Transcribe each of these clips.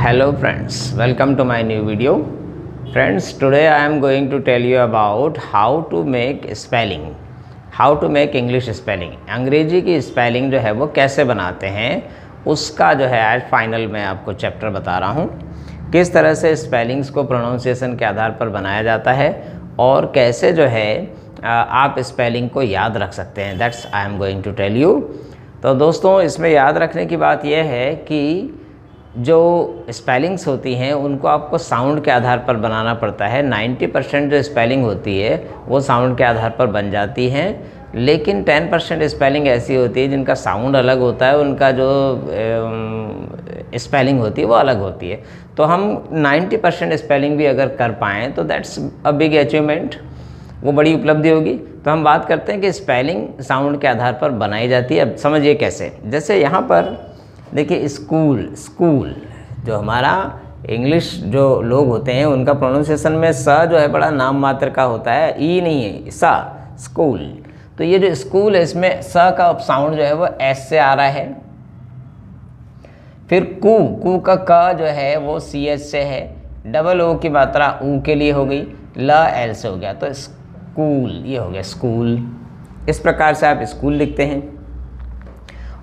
Hello friends, welcome to my new video. Friends, today I am going to tell you about how to make spelling, how to make English spelling. अंग्रेजी की spelling जो है वो कैसे बनाते हैं उसका जो है आज फाइनल में आपको चैप्टर बता रहा हूँ। किस तरह से स्पेलिंग्स को प्रोनाउंसिएशन के आधार पर बनाया जाता है और कैसे जो है आप स्पेलिंग को याद रख सकते हैं। That's I am going to tell you. तो दोस्तों, इसमें याद रखने की बात यह है कि जो स्पेलिंग्स होती हैं उनको आपको साउंड के आधार पर बनाना पड़ता है। 90% जो स्पेलिंग होती है वो साउंड के आधार पर बन जाती हैं, लेकिन 10% स्पेलिंग ऐसी होती है जिनका साउंड अलग होता है, उनका जो स्पेलिंग होती है वो अलग होती है। तो हम 90% स्पेलिंग भी अगर कर पाएँ तो दैट्स अ बिग अचीवमेंट, वो बड़ी उपलब्धि होगी। तो हम बात करते हैं कि स्पेलिंग साउंड के आधार पर बनाई जाती है। अब समझिए कैसे। जैसे यहाँ पर देखिए स्कूल जो हमारा इंग्लिश जो लोग होते हैं उनका प्रोनाउंसिएशन में स जो है बड़ा नाम मात्र का होता है, ई नहीं है, सा, स्कूल। तो ये जो स्कूल है इसमें स का साउंड जो है वो एस से आ रहा है। फिर कू का क जो है वो सी एच से है। डबल ओ की मात्रा ऊ के लिए हो गई, ल एल से हो गया, तो स्कूल ये हो गया स्कूल। इस प्रकार से आप स्कूल लिखते हैं।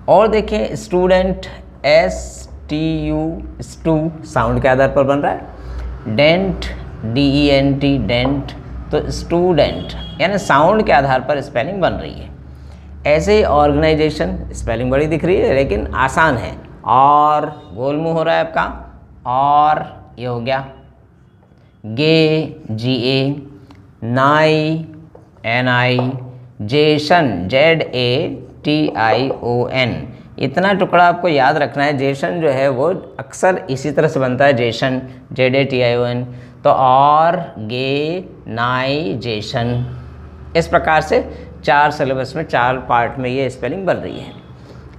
और देखें student, S T U, stu sound के आधार पर बन रहा है। Dent, D E N T, dent, तो स्टूडेंट, यानी साउंड के आधार पर स्पेलिंग बन रही है। ऐसे ही ऑर्गेनाइजेशन, स्पेलिंग बड़ी दिख रही है लेकिन आसान है। और गोल मुंह हो रहा है आपका, और ये हो गया गे, जी ए, नाई, एन आई, जेशन, Z A T I O N. इतना टुकड़ा आपको याद रखना है। जेशन जो है वो अक्सर इसी तरह से बनता है, जेशन, Z A T I O N. तो और, गे, नाई, जेशन, इस प्रकार से 4 सिलेबस में 4 पार्ट में ये स्पेलिंग बन रही है।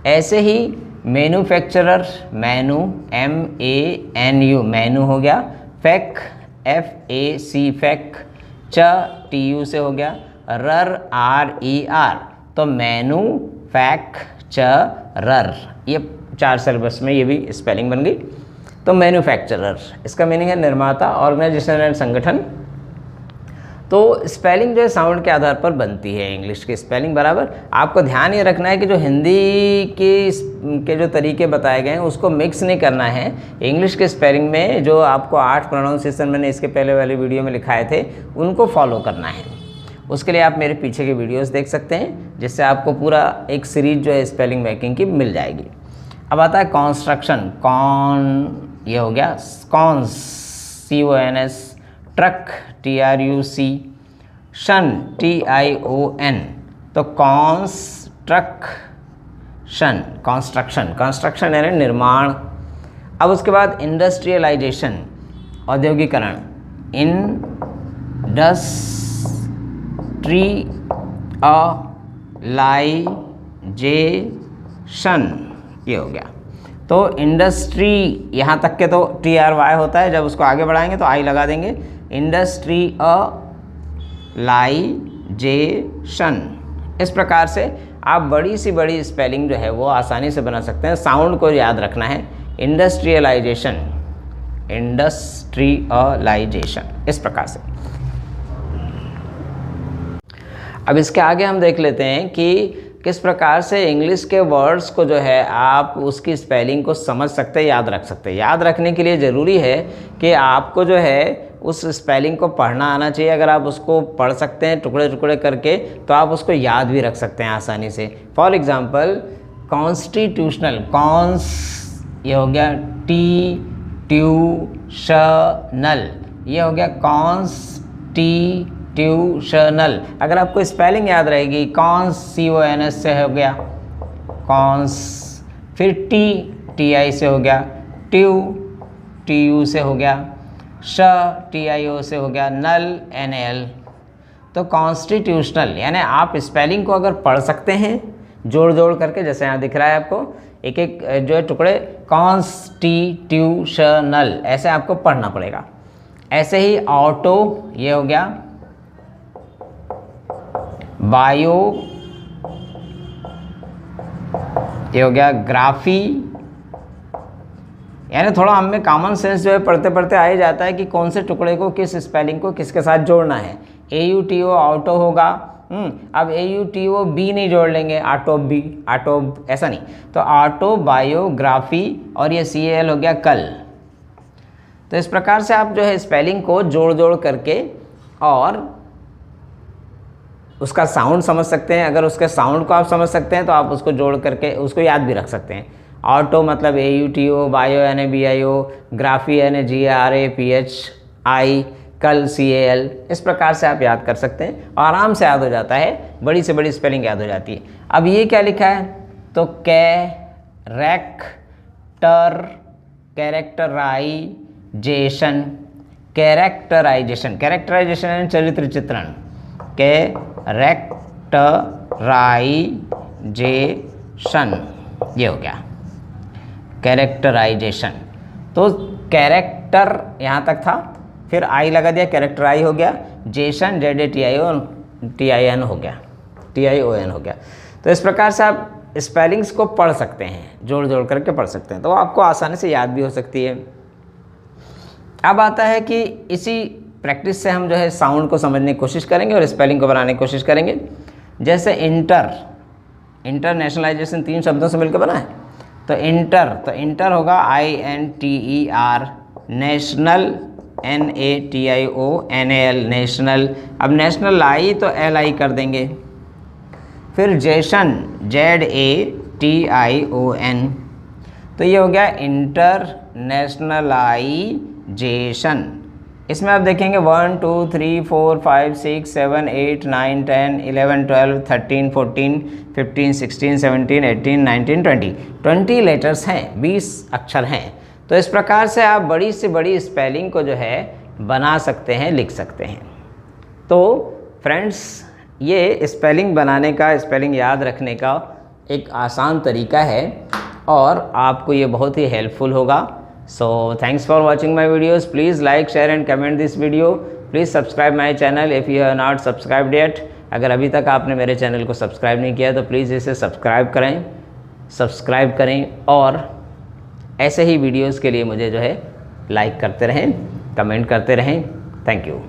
ऐसे ही मैन्युफैक्चरर, मैनू, एम ए एन यू, मैनू हो गया। फैक, एफ ए सी, फैक, च टी यू से हो गया। रर, आर ई आर, तो मैनू, फैक, च, रर, ये 4 सिलेबस में ये भी स्पेलिंग बन गई। तो मैन्युफैक्चरर, इसका मीनिंग है निर्माता, ऑर्गेनाइजेशन एंड संगठन। तो स्पेलिंग जो है साउंड के आधार पर बनती है इंग्लिश की स्पेलिंग बराबर। आपको ध्यान ये रखना है कि जो हिंदी के जो तरीके बताए गए हैं उसको मिक्स नहीं करना है। इंग्लिश के स्पेलिंग में जो आपको 8 प्रोनाउंसिएशन मैंने इसके पहले वाली वीडियो में लिखाए थे उनको फॉलो करना है। उसके लिए आप मेरे पीछे के वीडियोस देख सकते हैं, जिससे आपको पूरा एक सीरीज जो है स्पेलिंग मेकिंग की मिल जाएगी। अब आता है कॉन्स्ट्रक्शन। कॉन, ये हो गया कॉन्स, सी ओ एन एस, ट्रक, टी आर यू सी, शन, टी आई ओ एन, तो कॉन्स्ट्रक्शन, कॉन्स्ट्रक्शन, कॉन्स्ट्रक्शन यानी निर्माण। अब उसके बाद इंडस्ट्रियलाइजेशन, औद्योगिकरण, इंडस्ट्रियलाइजेशन, ये हो गया। तो इंडस्ट्री, यहाँ तक के तो टी आर वाई होता है, जब उसको आगे बढ़ाएंगे तो आई लगा देंगे। इंडस्ट्रियलाइजेशन, इस प्रकार से आप बड़ी से बड़ी स्पेलिंग जो है वो आसानी से बना सकते हैं। साउंड को याद रखना है। इंडस्ट्रियलाइजेशन, इंडस्ट्रियलाइजेशन, इस प्रकार से। अब इसके आगे हम देख लेते हैं कि किस प्रकार से इंग्लिश के वर्ड्स को जो है आप उसकी स्पेलिंग को समझ सकते हैं, याद रख सकते हैं। याद रखने के लिए ज़रूरी है कि आपको जो है उस स्पेलिंग को पढ़ना आना चाहिए। अगर आप उसको पढ़ सकते हैं टुकड़े टुकड़े करके तो आप उसको याद भी रख सकते हैं आसानी से। फॉर एग्ज़ाम्पल कॉन्स्टिट्यूशनल, कॉन्स, ये हो गया ट्यूशनल, ये हो गया कॉन्स्टिट्यूशनल। अगर आपको स्पेलिंग याद रहेगी, cons, C O N S से हो गया कॉन्स, फिर टी आई से हो गया ट्यू, टी यू से हो गया श, टी आई ओ से हो गया नल, एन एल। तो कॉन्स्टिट्यूशनल यानी आप स्पेलिंग को अगर पढ़ सकते हैं जोड़ जोड़ करके, जैसे यहाँ दिख रहा है आपको एक एक जो है टुकड़े, कॉन्स्टिट्यूशनल, ऐसे आपको पढ़ना पड़ेगा। ऐसे ही ऑटो, ये हो गया बायो, ये हो गया ग्राफी, यानी थोड़ा हम में कॉमन सेंस जो है पढ़ते पढ़ते आ ही जाता है कि कौन से टुकड़े को, किस स्पेलिंग को किसके साथ जोड़ना है। AUTO ऑटो होगा। अब AUTO बी नहीं जोड़ लेंगे, ऑटो बी, ऑटो ऐसा नहीं, तो ऑटोबायोग्राफी, और ये CAL हो गया कल। तो इस प्रकार से आप जो है स्पेलिंग को जोड़ जोड़ करके और उसका साउंड समझ सकते हैं। अगर उसके साउंड को आप समझ सकते हैं तो आप उसको जोड़ करके उसको याद भी रख सकते हैं। ऑटो मतलब AUTO, बायो यानी BIO, ग्राफी यानी GRAPHI, कल CAL। इस प्रकार से आप याद कर सकते हैं, आराम से याद हो जाता है, बड़ी से बड़ी स्पेलिंग याद हो जाती है। अब ये क्या लिखा है, तो कैरेक्टराइजेशन, कैरेक्टराइजेशन यानी चरित्र चित्रण, कैरेक्टराइजेशन, ये हो गया कैरेक्टराइजेशन। तो कैरेक्टर यहाँ तक था, फिर आई लगा दिया, कैरेक्टराई हो गया, जेशन ZATION हो गया, TION हो गया। तो इस प्रकार से आप स्पेलिंग्स को पढ़ सकते हैं, जोड़ जोड़ करके पढ़ सकते हैं, तो आपको आसानी से याद भी हो सकती है। अब आता है कि इसी प्रैक्टिस से हम जो है साउंड को समझने की कोशिश करेंगे और स्पेलिंग को बनाने की कोशिश करेंगे। जैसे इंटरनेशनलाइजेशन 3 शब्दों से मिलकर बना है, तो इंटर होगा INTER, नेशनल NATIONAL, नेशनल। अब नेशनल आई तो LI कर देंगे, फिर जेशन ZATION, तो ये हो गया इंटरनेशनलाइजेशन। इसमें आप देखेंगे 1 2 3 4 5 6 7 8 9 10 11 12 13 14 15 16 17 18 19 20 लेटर्स हैं, 20 अक्षर हैं। तो इस प्रकार से आप बड़ी से बड़ी स्पेलिंग को जो है बना सकते हैं, लिख सकते हैं। तो फ्रेंड्स, ये स्पेलिंग बनाने का, स्पेलिंग याद रखने का एक आसान तरीका है और आपको ये बहुत ही हेल्पफुल होगा। So thanks for watching my videos. Please like, share and comment this video. Please subscribe my channel if you have not subscribed yet. अगर अभी तक आपने मेरे चैनल को सब्सक्राइब नहीं किया तो प्लीज़ इसे सब्सक्राइब करें और ऐसे ही वीडियोस के लिए मुझे जो है लाइक करते रहें, कमेंट करते रहें। Thank you.